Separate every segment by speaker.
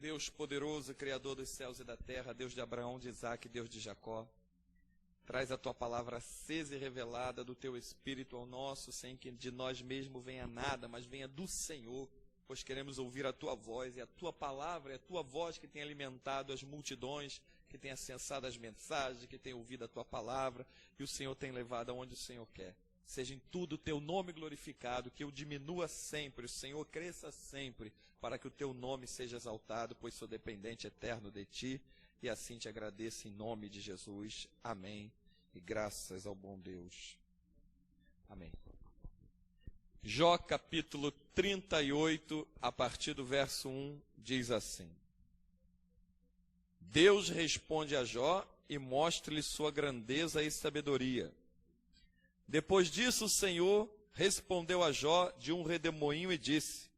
Speaker 1: Deus poderoso, Criador dos céus e da terra, Deus de Abraão, de Isaque, Deus de Jacó, traz a tua palavra acesa e revelada do teu Espírito ao nosso, sem que de nós mesmos venha nada, mas venha do Senhor, pois queremos ouvir a tua voz, e a tua palavra é a tua voz que tem alimentado as multidões, que tem acessado as mensagens, que tem ouvido a tua palavra, e o Senhor tem levado aonde o Senhor quer. Seja em tudo o teu nome glorificado, que eu diminua sempre, o Senhor cresça sempre, para que o teu nome seja exaltado, pois sou dependente eterno de ti, e assim te agradeço em nome de Jesus. Amém. E graças ao bom Deus. Amém. Jó capítulo 38, a partir do verso 1, diz assim: Deus responde a Jó e mostra-lhe sua grandeza e sabedoria. Depois disso, o Senhor respondeu a Jó de um redemoinho e disse: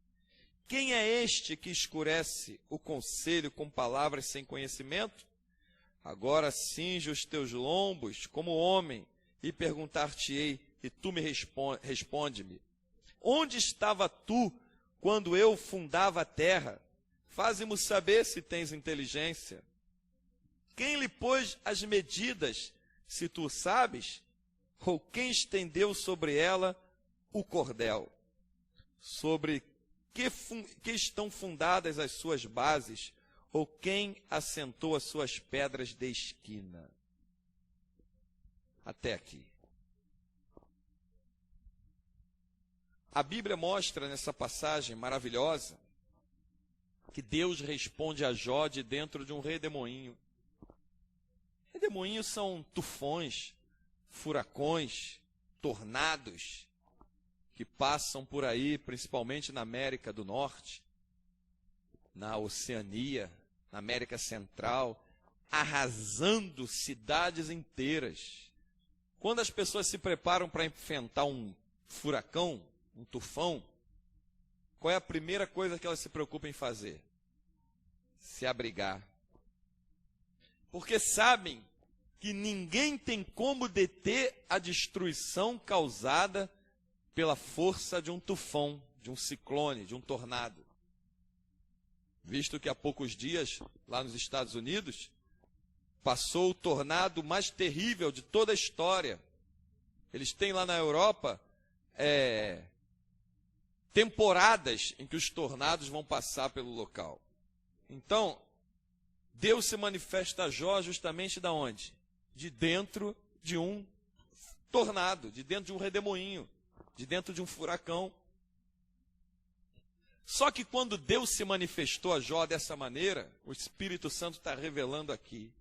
Speaker 1: Quem é este que escurece o conselho com palavras sem conhecimento? Agora cinge os teus lombos como homem, e perguntar-te-ei, e tu me responde-me. Onde estava tu quando eu fundava a terra? Faze-mo saber se tens inteligência. Quem lhe pôs as medidas, se tu sabes? Ou quem estendeu sobre ela o cordel? Sobre que estão fundadas as suas bases? Ou quem assentou as suas pedras de esquina? Até aqui. A Bíblia mostra nessa passagem maravilhosa que Deus responde a Jó de dentro de um redemoinho. Redemoinhos são tufões, furacões, tornados que passam por aí, principalmente na América do Norte, na Oceania, na América Central, arrasando cidades inteiras. Quando as pessoas se preparam para enfrentar um furacão, um tufão, qual é a primeira coisa que elas se preocupam em fazer? Se abrigar. Porque sabem que ninguém tem como deter a destruição causada pela força de um tufão, de um ciclone, de um tornado. Visto que há poucos dias, lá nos Estados Unidos, passou o tornado mais terrível de toda a história. Eles têm lá na Europa temporadas em que os tornados vão passar pelo local. Então, Deus se manifesta a Jó justamente da onde? De dentro de um tornado, de dentro de um redemoinho, de dentro de um furacão. Só que quando Deus se manifestou a Jó dessa maneira, o Espírito Santo está revelando aqui,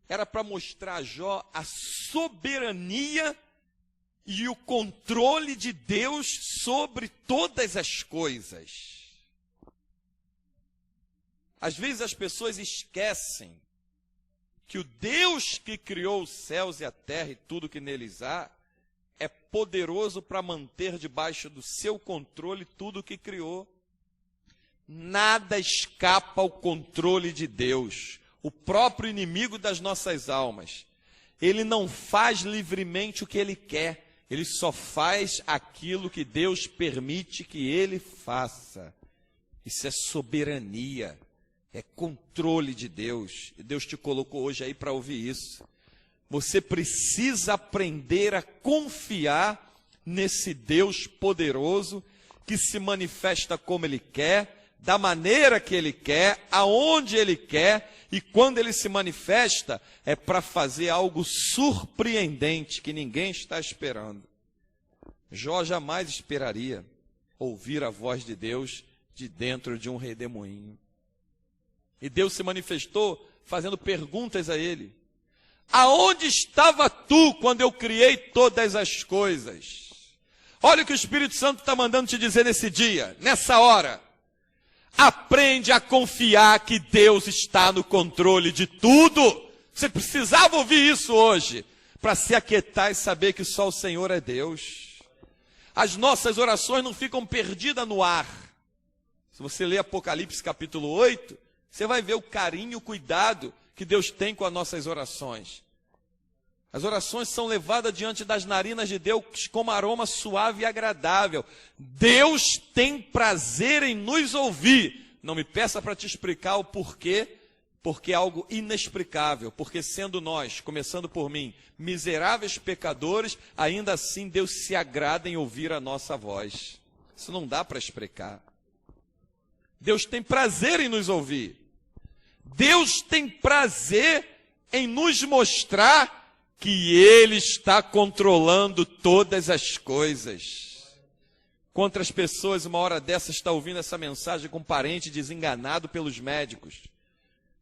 Speaker 1: era para mostrar a Jó a soberania e o controle de Deus sobre todas as coisas. Às vezes as pessoas esquecem que o Deus que criou os céus e a terra e tudo que neles há, é poderoso para manter debaixo do seu controle tudo o que criou. Nada escapa ao controle de Deus. O próprio inimigo das nossas almas, ele não faz livremente o que ele quer, ele só faz aquilo que Deus permite que ele faça. Isso é soberania, é controle de Deus. E Deus te colocou hoje aí para ouvir isso. Você precisa aprender a confiar nesse Deus poderoso que se manifesta como Ele quer, da maneira que Ele quer, aonde Ele quer, e quando Ele se manifesta é para fazer algo surpreendente que ninguém está esperando. Jó jamais esperaria ouvir a voz de Deus de dentro de um redemoinho. E Deus se manifestou fazendo perguntas a ele. Aonde estava tu quando eu criei todas as coisas? Olha o que o Espírito Santo está mandando te dizer nesse dia, nessa hora. Aprende a confiar que Deus está no controle de tudo. Você precisava ouvir isso hoje, para se aquietar e saber que só o Senhor é Deus. As nossas orações não ficam perdidas no ar. Se você ler Apocalipse capítulo 8, você vai ver o carinho e o cuidado que Deus tem com as nossas orações. As orações são levadas diante das narinas de Deus como aroma suave e agradável. Deus tem prazer em nos ouvir. não me peça para te explicar o porquê, porque é algo inexplicável, porque sendo nós, começando por mim, miseráveis pecadores, ainda assim Deus se agrada em ouvir a nossa voz. Isso não dá para explicar. Deus tem prazer em nos ouvir. Deus tem prazer em nos mostrar que Ele está controlando todas as coisas. Quantas pessoas, uma hora dessa, está ouvindo essa mensagem com um parente desenganado pelos médicos?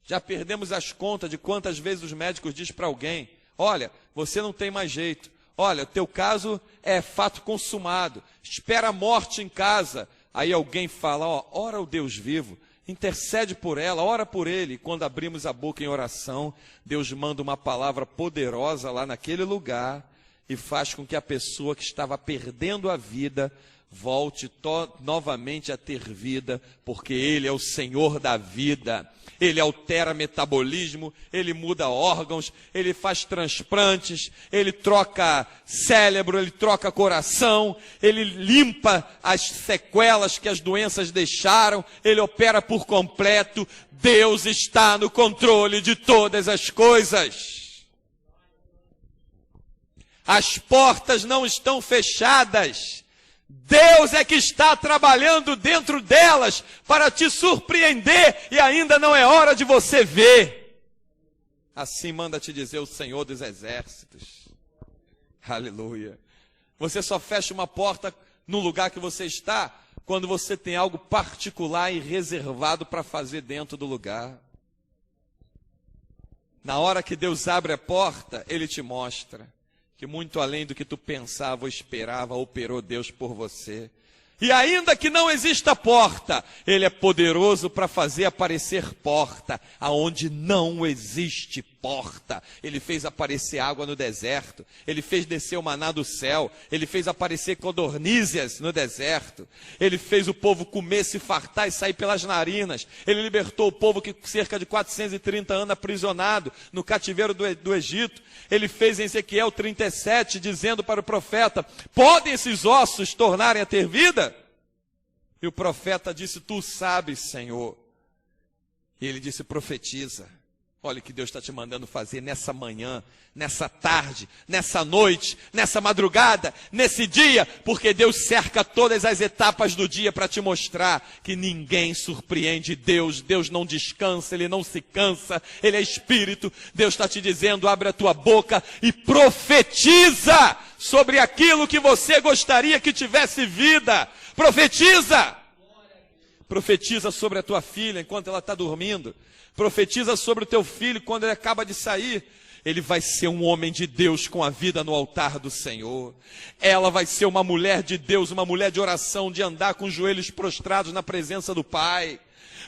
Speaker 1: Já perdemos as contas de quantas vezes os médicos dizem para alguém: olha, você não tem mais jeito. Olha, o teu caso é fato consumado. Espera a morte em casa. Aí alguém fala: ó, ora ao Deus vivo, intercede por ela, ora por ele. E quando abrimos a boca em oração, Deus manda uma palavra poderosa lá naquele lugar e faz com que a pessoa que estava perdendo a vida volte novamente a ter vida, porque Ele é o Senhor da vida. Ele altera metabolismo, Ele muda órgãos, Ele faz transplantes, Ele troca cérebro, Ele troca coração, Ele limpa as sequelas que as doenças deixaram, Ele opera por completo. Deus está no controle de todas as coisas. As portas não estão fechadas. Deus é que está trabalhando dentro delas para te surpreender e ainda não é hora de você ver. Assim manda te dizer o Senhor dos Exércitos. Aleluia. Você só fecha uma porta no lugar que você está quando você tem algo particular e reservado para fazer dentro do lugar. Na hora que Deus abre a porta, Ele te mostra que muito além do que tu pensava ou esperava, operou Deus por você. E ainda que não exista porta, Ele é poderoso para fazer aparecer porta, aonde não existe porta. Ele fez aparecer água no deserto, Ele fez descer o maná do céu, Ele fez aparecer codornízias no deserto, Ele fez o povo comer, se fartar e sair pelas narinas, Ele libertou o povo que cerca de 430 anos aprisionado no cativeiro do Egito. Ele fez em Ezequiel 37, dizendo para o profeta: podem esses ossos tornarem a ter vida? E o profeta disse: tu sabes, Senhor. E ele disse: profetiza. Olha o que Deus está te mandando fazer nessa manhã, nessa tarde, nessa noite, nessa madrugada, nesse dia, porque Deus cerca todas as etapas do dia para te mostrar que ninguém surpreende Deus. Deus não descansa, Ele não se cansa, Ele é Espírito. Deus está te dizendo: abre a tua boca e profetiza sobre aquilo que você gostaria que tivesse vida. Profetiza! Profetiza sobre a tua filha enquanto ela está dormindo. Profetiza sobre o teu filho quando ele acaba de sair. Ele vai ser um homem de Deus com a vida no altar do Senhor. Ela vai ser uma mulher de Deus, uma mulher de oração, de andar com os joelhos prostrados na presença do Pai.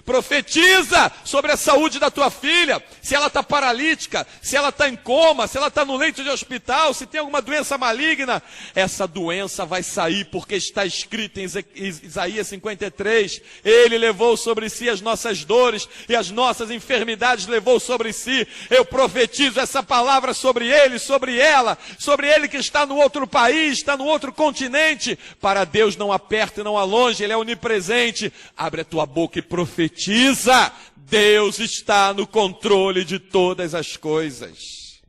Speaker 1: Profetiza sobre a saúde da tua filha, se ela está paralítica, se ela está em coma, se ela está no leito de hospital, se tem alguma doença maligna. Essa doença vai sair, porque está escrito em Isaías 53, Ele levou sobre si as nossas dores e as nossas enfermidades levou sobre si. Eu profetizo essa palavra sobre ele, sobre ela, sobre ele que está no outro país, está no outro continente. Para Deus não há perto e não há longe, Ele é onipresente. Abre a tua boca e profetiza. Deus está no controle de todas as coisas.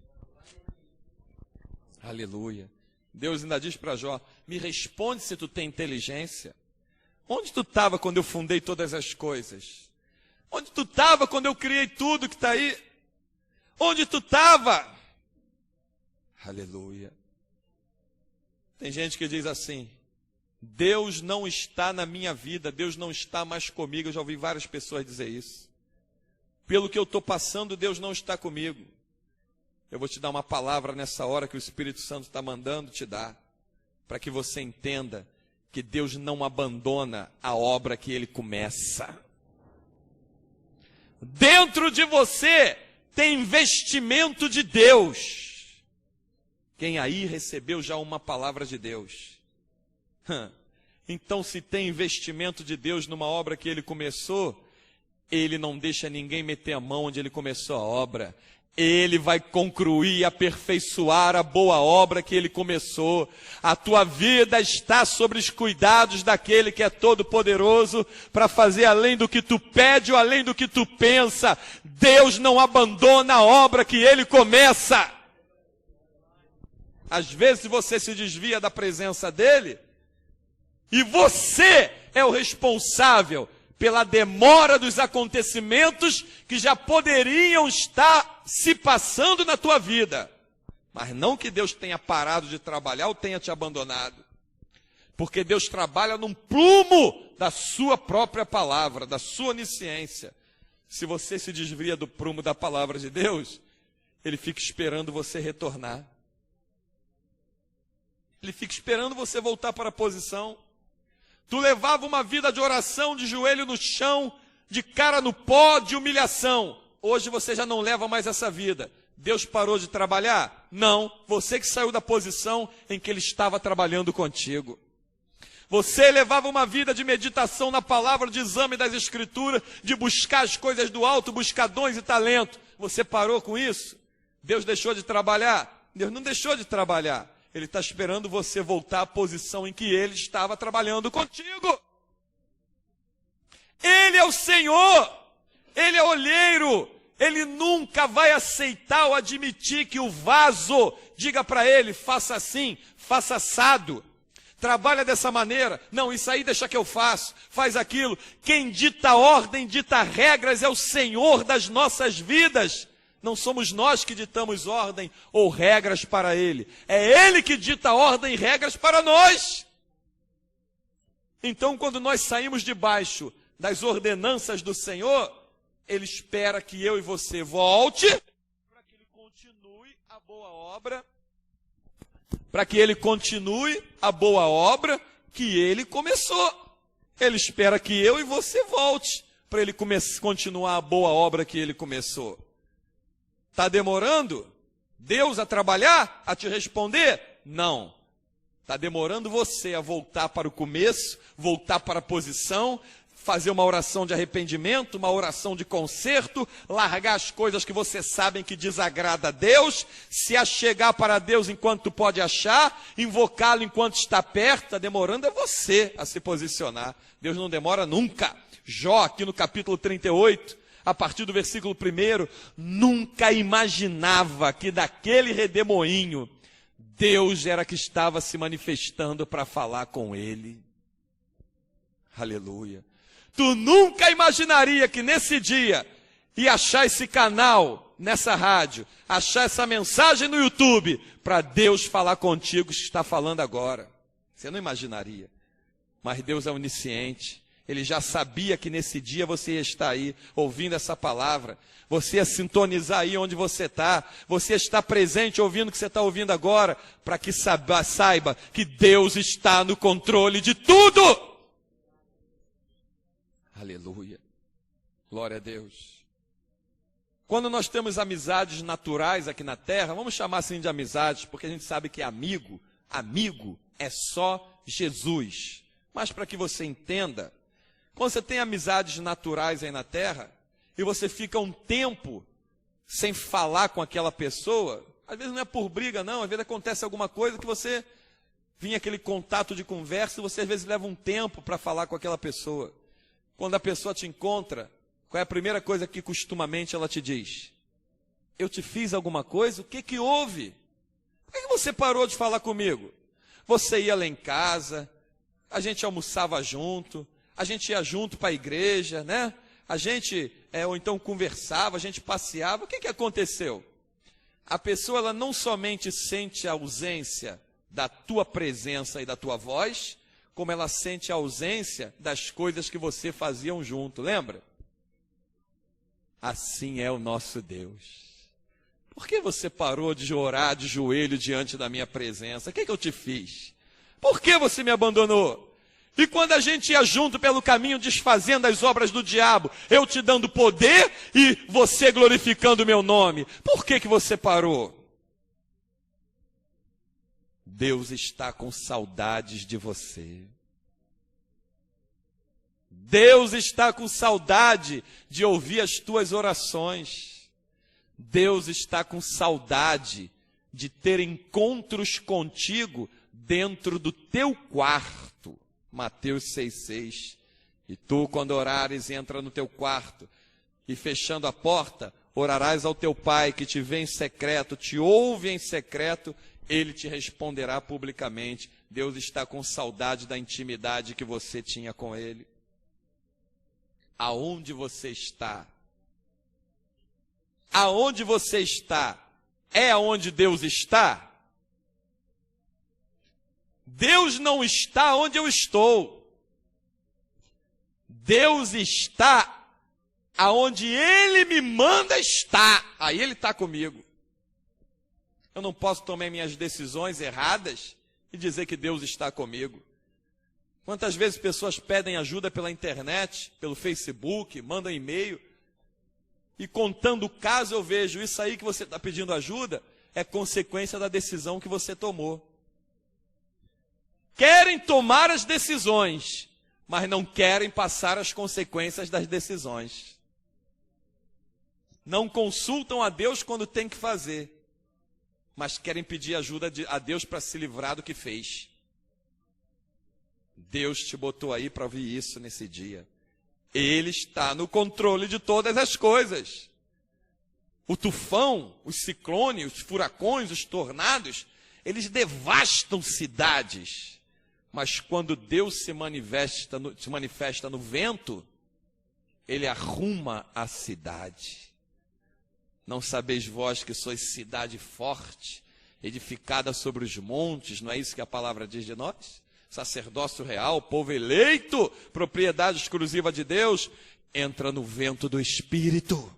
Speaker 1: Aleluia. Deus ainda diz para Jó: me responde se tu tem inteligência. Onde tu estava quando eu fundei todas as coisas? Onde tu estava quando eu criei tudo que está aí? Onde tu estava? Aleluia. Tem gente que diz assim: Deus não está na minha vida, Deus não está mais comigo. Eu já ouvi várias pessoas dizer isso. Pelo que eu estou passando, Deus não está comigo. Eu vou te dar uma palavra nessa hora que o Espírito Santo está mandando te dar, para que você entenda que Deus não abandona a obra que Ele começa. Dentro de você tem investimento de Deus. Quem aí recebeu já uma palavra de Deus? Então, se tem investimento de Deus numa obra que Ele começou, Ele não deixa ninguém meter a mão onde Ele começou a obra. Ele vai concluir e aperfeiçoar a boa obra que Ele começou. A tua vida está sobre os cuidados daquele que é todo-poderoso para fazer além do que tu pede ou além do que tu pensa. Deus não abandona a obra que Ele começa. Às vezes você se desvia da presença dEle e você é o responsável pela demora dos acontecimentos que já poderiam estar se passando na tua vida. Mas não que Deus tenha parado de trabalhar ou tenha te abandonado. Porque Deus trabalha num plumo da sua própria palavra, da sua onisciência. Se você se desvia do prumo da palavra de Deus, Ele fica esperando você retornar. Ele fica esperando você voltar para a posição. Tu levava uma vida de oração, de joelho no chão, de cara no pó, de humilhação. Hoje você já não leva mais essa vida. Deus parou de trabalhar? Não, você que saiu da posição em que Ele estava trabalhando contigo. Você levava uma vida de meditação na palavra, de exame das Escrituras, de buscar as coisas do alto, buscar dons e talento. Você parou com isso? Deus deixou de trabalhar? Deus não deixou de trabalhar. Ele está esperando você voltar à posição em que Ele estava trabalhando contigo. Ele é o Senhor, Ele é olheiro, Ele nunca vai aceitar ou admitir que o vaso diga para Ele, faça assim, faça assado, trabalha dessa maneira, não, isso aí deixa que eu faço, faz aquilo. Quem dita ordem, dita regras é o Senhor das nossas vidas. Não somos nós que ditamos ordem ou regras para Ele. É Ele que dita ordem e regras para nós. Então, quando nós saímos debaixo das ordenanças do Senhor, Ele espera que eu e você volte para que Ele continue a boa obra, para que Ele continue a boa obra que Ele começou. Ele espera que eu e você volte para Ele continuar a boa obra que Ele começou. Está demorando Deus a trabalhar, a te responder? Não. Está demorando você a voltar para o começo, voltar para a posição, fazer uma oração de arrependimento, uma oração de conserto, largar as coisas que você sabe que desagrada a Deus, se achegar para Deus enquanto tu pode achar, invocá-lo enquanto está perto. Está demorando é você a se posicionar. Deus não demora nunca. Jó, aqui no capítulo 38, a partir do versículo 1, nunca imaginava que daquele redemoinho, Deus era que estava se manifestando para falar com ele. Aleluia. Tu nunca imaginaria que nesse dia ia achar esse canal, nessa rádio, achar essa mensagem no YouTube, para Deus falar contigo que está falando agora. Você não imaginaria. Mas Deus é onisciente. Ele já sabia que nesse dia você ia estar aí, ouvindo essa palavra. Você ia sintonizar aí onde você está. Você está presente, ouvindo o que você está ouvindo agora, para que saiba que Deus está no controle de tudo. Aleluia. Glória a Deus. Quando nós temos amizades naturais aqui na terra, vamos chamar assim de amizades, porque a gente sabe que amigo é só Jesus. Mas para que você entenda, quando você tem amizades naturais aí na terra, e você fica um tempo sem falar com aquela pessoa, às vezes não é por briga não, às vezes acontece alguma coisa que você vinha aquele contato de conversa, e você às vezes leva um tempo para falar com aquela pessoa. Quando a pessoa te encontra, qual é a primeira coisa que costumamente ela te diz? Eu te fiz alguma coisa? O que que houve? Por que você parou de falar comigo? Você ia lá em casa, a gente almoçava junto, a gente ia junto para a igreja, né? A gente, ou então conversava, a gente passeava. O que que aconteceu? A pessoa, ela não somente sente a ausência da tua presença e da tua voz, como ela sente a ausência das coisas que você faziam junto, lembra? Assim é o nosso Deus. Por que você parou de orar de joelho diante da minha presença? O que que eu te fiz? Por que você me abandonou? E quando a gente ia junto pelo caminho desfazendo as obras do diabo, eu te dando poder e você glorificando o meu nome, por que que você parou? Deus está com saudades de você. Deus está com saudade de ouvir as tuas orações. Deus está com saudade de ter encontros contigo dentro do teu quarto. Mateus 6,6. E tu, quando orares, entra no teu quarto, e fechando a porta, orarás ao teu pai que te vê em secreto, te ouve em secreto, ele te responderá publicamente. Deus está com saudade da intimidade que você tinha com ele. Aonde você está? Aonde você está? É aonde Deus está? Deus não está onde eu estou. Deus está aonde Ele me manda estar. Aí Ele está comigo. Eu não posso tomar minhas decisões erradas e dizer que Deus está comigo. Quantas vezes pessoas pedem ajuda pela internet, pelo Facebook, mandam e-mail, e contando o caso eu vejo, isso aí que você está pedindo ajuda é consequência da decisão que você tomou. Querem tomar as decisões, mas não querem passar as consequências das decisões. Não consultam a Deus quando tem que fazer, mas querem pedir ajuda a Deus para se livrar do que fez. Deus te botou aí para ouvir isso nesse dia. Ele está no controle de todas as coisas. O tufão, os ciclones, os furacões, os tornados, eles devastam cidades. Mas quando Deus se manifesta no vento, Ele arruma a cidade. Não sabeis vós que sois cidade forte, edificada sobre os montes, não é isso que a palavra diz de nós? Sacerdócio real, povo eleito, propriedade exclusiva de Deus, entra no vento do Espírito,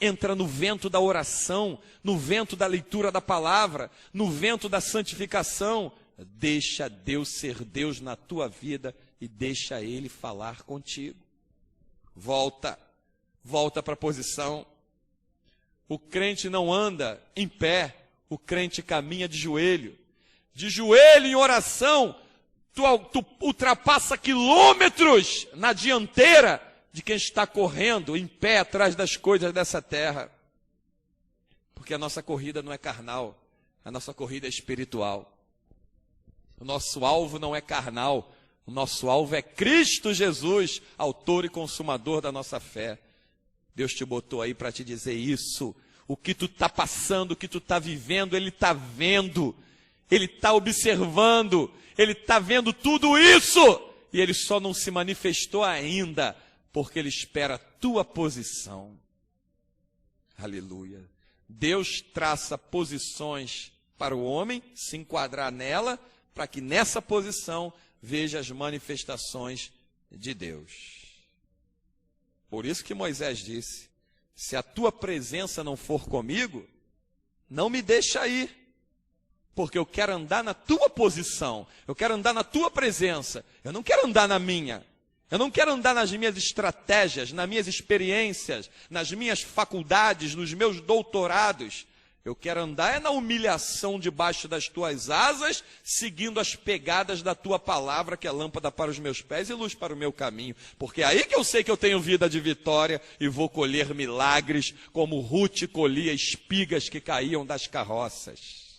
Speaker 1: entra no vento da oração, no vento da leitura da palavra, no vento da santificação. Deixa Deus ser Deus na tua vida e deixa Ele falar contigo. Volta para a posição. O crente não anda em pé, o crente caminha de joelho. De joelho em oração, tu ultrapassa quilômetros na dianteira de quem está correndo em pé atrás das coisas dessa terra. Porque a nossa corrida não é carnal, a nossa corrida é espiritual. O nosso alvo não é carnal, o nosso alvo é Cristo Jesus, autor e consumador da nossa fé. Deus te botou aí para te dizer isso. O que tu está passando, o que tu está vivendo, Ele está vendo. Ele está observando. Ele está vendo tudo isso. E Ele só não se manifestou ainda, porque Ele espera a tua posição. Aleluia. Deus traça posições para o homem se enquadrar nela, para que nessa posição veja as manifestações de Deus. Por isso que Moisés disse, se a tua presença não for comigo, não me deixa ir, porque eu quero andar na tua posição, eu quero andar na tua presença, eu não quero andar na minha, eu não quero andar nas minhas estratégias, nas minhas experiências, nas minhas faculdades, nos meus doutorados. Eu quero andar na humilhação debaixo das tuas asas, seguindo as pegadas da tua palavra, que é lâmpada para os meus pés e luz para o meu caminho. Porque é aí que eu sei que eu tenho vida de vitória e vou colher milagres, como Ruth colhia espigas que caíam das carroças.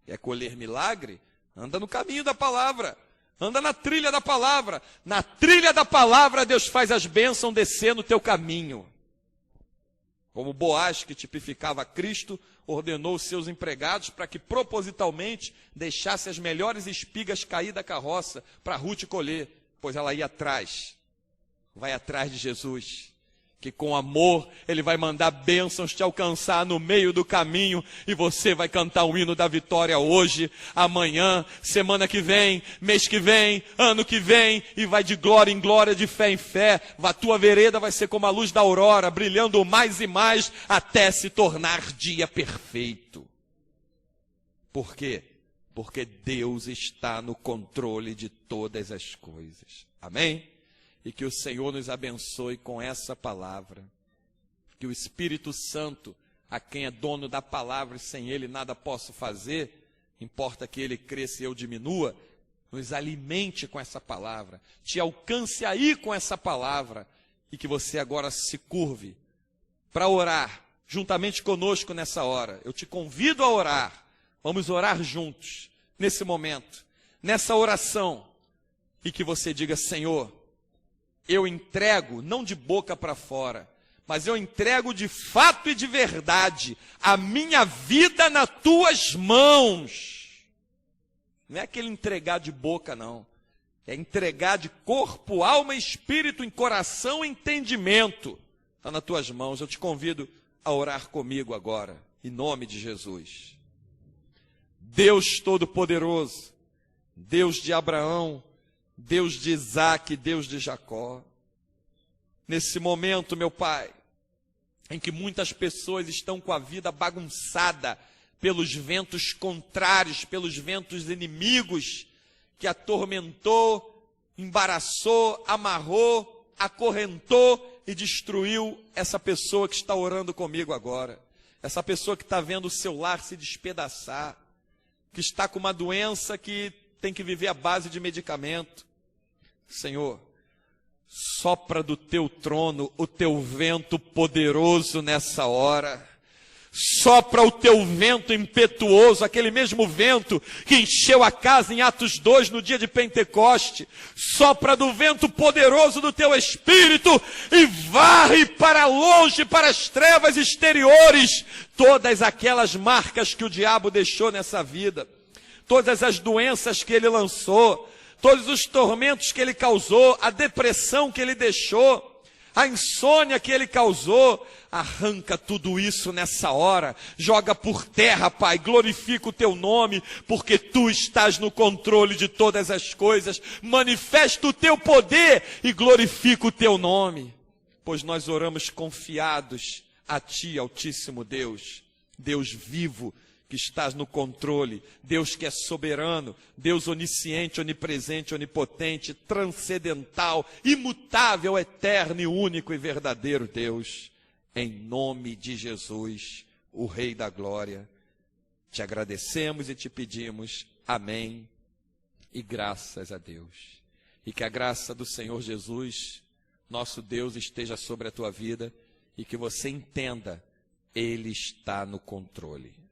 Speaker 1: Quer colher milagre? Anda no caminho da palavra. Anda na trilha da palavra. Na trilha da palavra, Deus faz as bênçãos descer no teu caminho. Como Boaz, que tipificava Cristo, ordenou os seus empregados para que propositalmente deixasse as melhores espigas cair da carroça para Ruth colher, pois ela ia atrás, vai atrás de Jesus, que com amor Ele vai mandar bênçãos te alcançar no meio do caminho, e você vai cantar o hino da vitória hoje, amanhã, semana que vem, mês que vem, ano que vem, e vai de glória em glória, de fé em fé. A tua vereda vai ser como a luz da aurora, brilhando mais e mais, até se tornar dia perfeito. Por quê? Porque Deus está no controle de todas as coisas. Amém? E que o Senhor nos abençoe com essa palavra. Que o Espírito Santo, a quem é dono da palavra e sem Ele nada posso fazer, importa que Ele cresça e eu diminua, nos alimente com essa palavra, te alcance aí com essa palavra, e que você agora se curve para orar juntamente conosco nessa hora. Eu te convido a orar. Vamos orar juntos nesse momento, nessa oração. E que você diga: Senhor, eu entrego, não de boca para fora, mas eu entrego de fato e de verdade a minha vida nas tuas mãos. Não é aquele entregar de boca, não. É entregar de corpo, alma e espírito, em coração e entendimento. Está nas tuas mãos. Eu te convido a orar comigo agora, em nome de Jesus. Deus Todo-Poderoso, Deus de Abraão, Deus de Isaac, Deus de Jacó. Nesse momento, meu Pai, em que muitas pessoas estão com a vida bagunçada pelos ventos contrários, pelos ventos inimigos, que atormentou, embaraçou, amarrou, acorrentou e destruiu essa pessoa que está orando comigo agora. Essa pessoa que está vendo o seu lar se despedaçar, que está com uma doença que tem que viver à base de medicamento. Senhor, sopra do teu trono o teu vento poderoso nessa hora. Sopra o teu vento impetuoso, aquele mesmo vento que encheu a casa em Atos 2 no dia de Pentecoste. Sopra do vento poderoso do teu Espírito e varre para longe, para as trevas exteriores, todas aquelas marcas que o diabo deixou nessa vida, todas as doenças que ele lançou, todos os tormentos que ele causou, a depressão que ele deixou, a insônia que ele causou. Arranca tudo isso nessa hora, joga por terra, Pai, glorifica o teu nome, porque tu estás no controle de todas as coisas. Manifesta o teu poder e glorifica o teu nome, pois nós oramos confiados a ti, Altíssimo Deus, Deus vivo, que estás no controle, Deus que é soberano, Deus onisciente, onipresente, onipotente, transcendental, imutável, eterno e único e verdadeiro Deus. Em nome de Jesus, o Rei da Glória, te agradecemos e te pedimos, amém, e graças a Deus. E que a graça do Senhor Jesus, nosso Deus, esteja sobre a tua vida, e que você entenda, Ele está no controle.